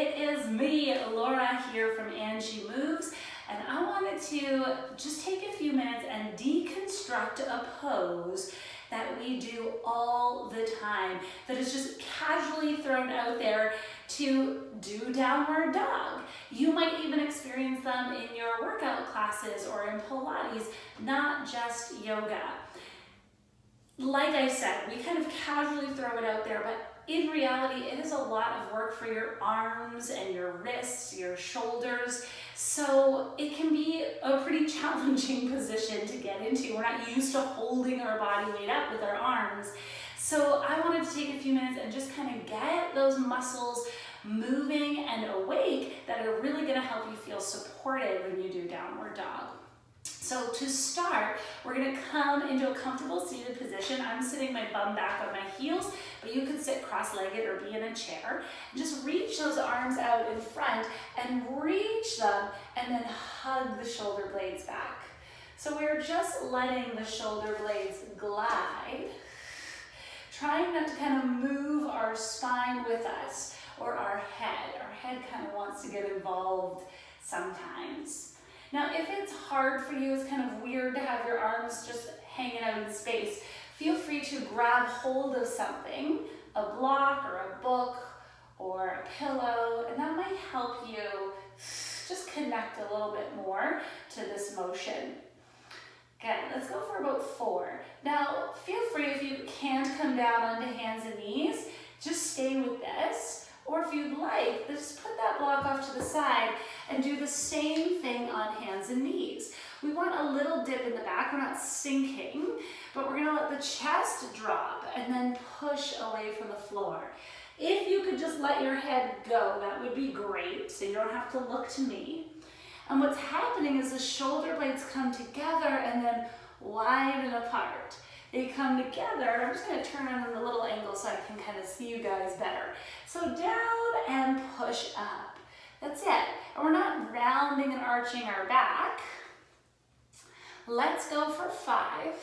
It is me, Laura, here from Angie Moves, and I wanted to just take a few minutes and deconstruct a pose that we do all the time that is just casually thrown out there to do downward dog. You might even experience them in your workout classes or in Pilates, not just yoga. Like I said, we kind of casually throw it out there, but in reality, it is a lot of work for your arms and your wrists, your shoulders. So it can be a pretty challenging position to get into. We're not used to holding our body weight up with our arms. So I wanted to take a few minutes and just kind of get those muscles moving and awake that are really going to help you feel supported when you do downward dog. So to start, we're going to come into a comfortable seated position. I'm sitting my bum back on my heels, but you could sit cross-legged or be in a chair. Just reach those arms out in front and reach them and then hug the shoulder blades back. So we're just letting the shoulder blades glide, trying not to kind of move our spine with us or our head. Our head kind of wants to get involved sometimes. Now, if it's hard for you, it's kind of weird to have your arms just hanging out in space, feel free to grab hold of something, a block or a book or a pillow, and that might help you just connect a little bit more to this motion. Good, let's go for about 4. Now, feel free if you can't come down onto hands and knees, just stay with this. Or if you'd like, just put that block off to the side and do the same thing on hands and knees. We want a little dip in the back. We're not sinking, but we're gonna let the chest drop and then push away from the floor. If you could just let your head go, that would be great, so you don't have to look to me. And what's happening is the shoulder blades come together and then widen apart. They come together. I'm just going to turn on a little angle so I can kind of see you guys better. So down and push up. That's it. And we're not rounding and arching our back. Let's go for 5.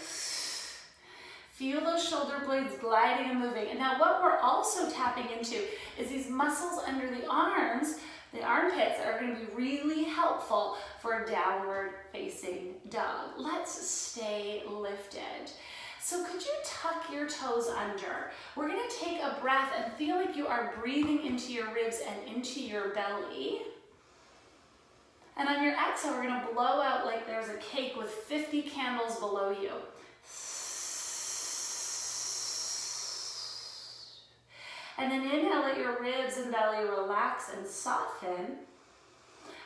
Feel those shoulder blades gliding and moving. And now what we're also tapping into is these muscles under the arms, the armpits, are going to be really helpful for a downward facing dog. Let's stay lifted. So could you tuck your toes under? We're going to take a breath and feel like you are breathing into your ribs and into your belly. And on your exhale, we're going to blow out like there's a cake with 50 candles below you. And then inhale, let your ribs and belly relax and soften.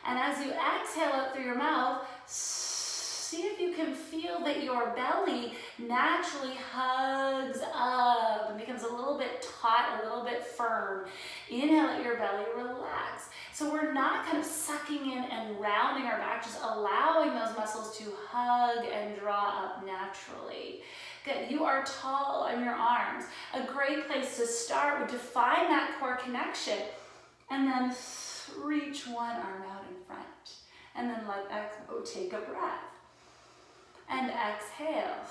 And as you exhale out through your mouth, see if you can feel that your belly naturally hugs up and becomes a little bit taut, a little bit firm. Inhale, let your belly relax. So we're not kind of sucking in and rounding our back, just allowing those muscles to hug and draw up naturally. Good, you are tall on your arms. A great place to start would to find that core connection and then reach one arm out in front. And then let that go, take a breath. And exhale,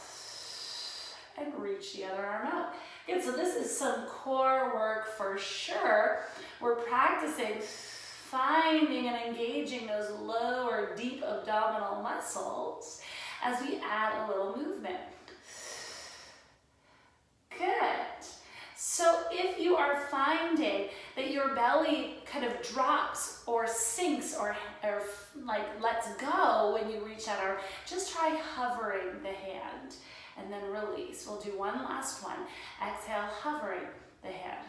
and reach the other arm out. Good, so this is some core work for sure. We're practicing finding and engaging those lower, deep abdominal muscles as we add a little movement. Good. So if you are finding that your belly kind of drops or sinks or like lets go when you reach that arm, just try hovering the hand and then release. We'll do one last one. Exhale, hovering the hand.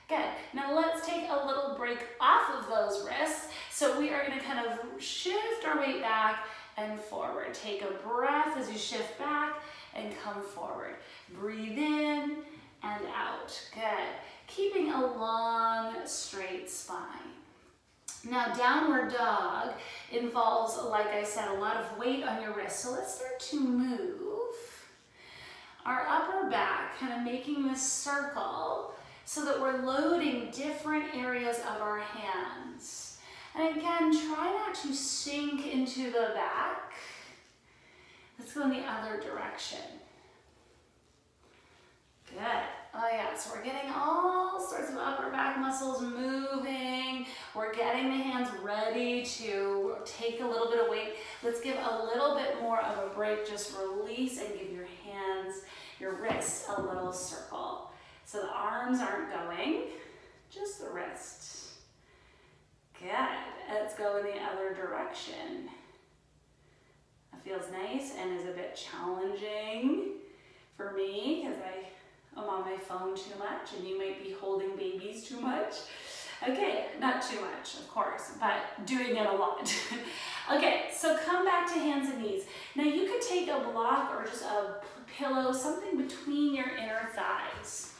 Good. Now let's take a little break off of those wrists. So we are going to kind of shift our weight back and forward. Take a breath as you shift back and come forward. Breathe in and out. Good. Keeping a long, straight spine. Now, downward dog involves, like I said, a lot of weight on your wrist. So let's start to move our upper back, kind of making this circle so that we're loading different areas of our hands. And again, try not to sink into the back. Let's go in the other direction. Good. Oh yeah, so we're getting all sorts of upper back muscles moving. We're getting the hands ready to take a little bit of weight. Let's give a little bit more of a break. Just release and give your hands, your wrists a little circle. So the arms aren't going, just the wrist. Good. Let's go in the other direction. That feels nice and is a bit challenging for me because I'm on my phone too much and you might be holding babies too much. Okay, not too much, of course, but doing it a lot. Okay, so come back to hands and knees. Now you could take a block or just a pillow, something between your inner thighs.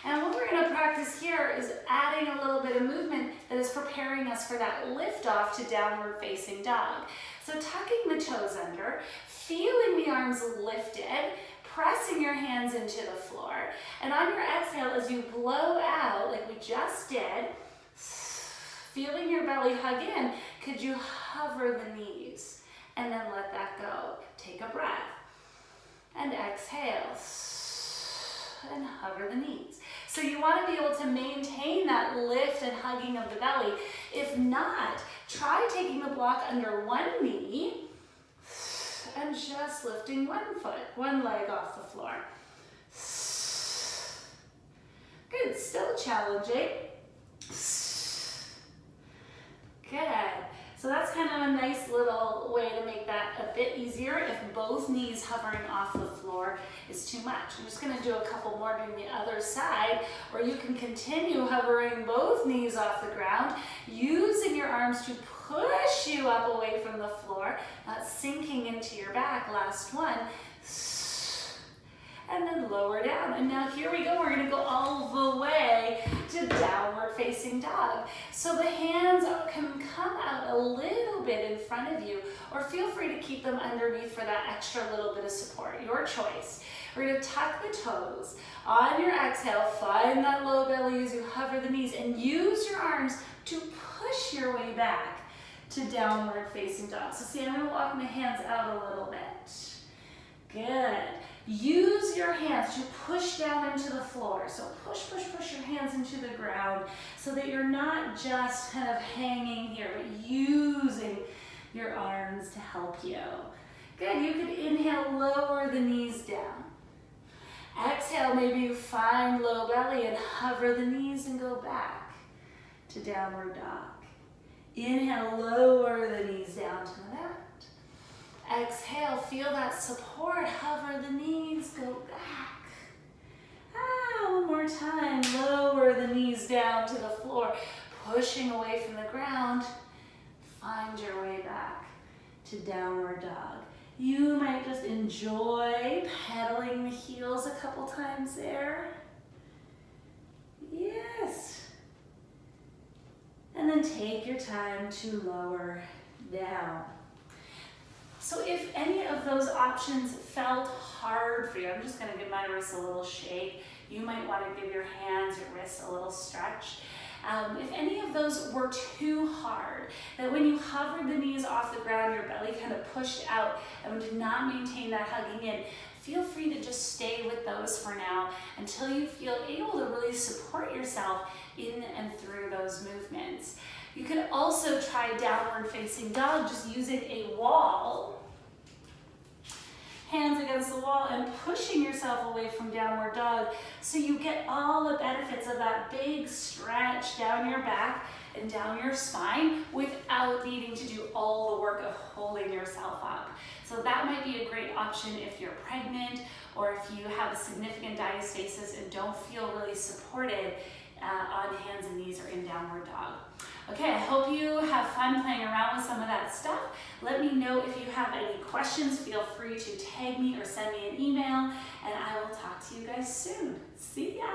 And what we're gonna practice here is adding a little bit of movement that is preparing us for that lift off to downward facing dog. So tucking the toes under, feeling the arms lifted, pressing your hands into the floor. And on your exhale, as you blow out, like we just did, feeling your belly hug in, could you hover the knees and then let that go? Take a breath and exhale and hover the knees. So you want to be able to maintain that lift and hugging of the belly. If not, try taking the block under one knee and just lifting one foot, one leg off the floor. Good, still challenging. Good. So that's kind of a nice little way to make that a bit easier if both knees hovering off the floor is too much. I'm just going to do a couple more doing the other side, or you can continue hovering both knees off the ground, using your arms to push you up away from the floor, not sinking into your back. Last one. And then lower down. And now here we go. We're going to go all the way to downward facing dog. So the hands can come out a little bit in front of you, or feel free to keep them underneath for that extra little bit of support. Your choice. We're going to tuck the toes. On your exhale, find that low belly as you hover the knees and use your arms to push your way back to downward facing dog. So see, I'm going to walk my hands out a little bit. Good. Use your hands to push down into the floor. So push your hands into the ground so that you're not just kind of hanging here, but using your arms to help you. Good, you could inhale, lower the knees down. Exhale, maybe you find low belly and hover the knees and go back to downward dog. Inhale, lower the knees down to the mat. Exhale, feel that support, hover the knees, go back. One more time, lower the knees down to the floor, pushing away from the ground. Find your way back to downward dog. You might just enjoy pedaling the heels a couple times there. Yes. And then take your time to lower down. So if any of those options felt hard for you, I'm just gonna give my wrists a little shake. You might wanna give your hands, your wrists a little stretch. If any of those were too hard, that when you hovered the knees off the ground, your belly kind of pushed out and did not maintain that hugging in, feel free to just stay with those for now until you feel able to really support yourself in and through those movements. You can also try downward facing dog, just using a wall, hands against the wall and pushing yourself away from downward dog so you get all the benefits of that big stretch down your back and down your spine without needing to do all the work of holding yourself up. So that might be a great option if you're pregnant or if you have a significant diastasis and don't feel really supported on hands and knees or in downward dog. Okay, I hope you have fun playing around with some of that stuff. Let me know if you have any questions. Feel free to tag me or send me an email, and I will talk to you guys soon. See ya!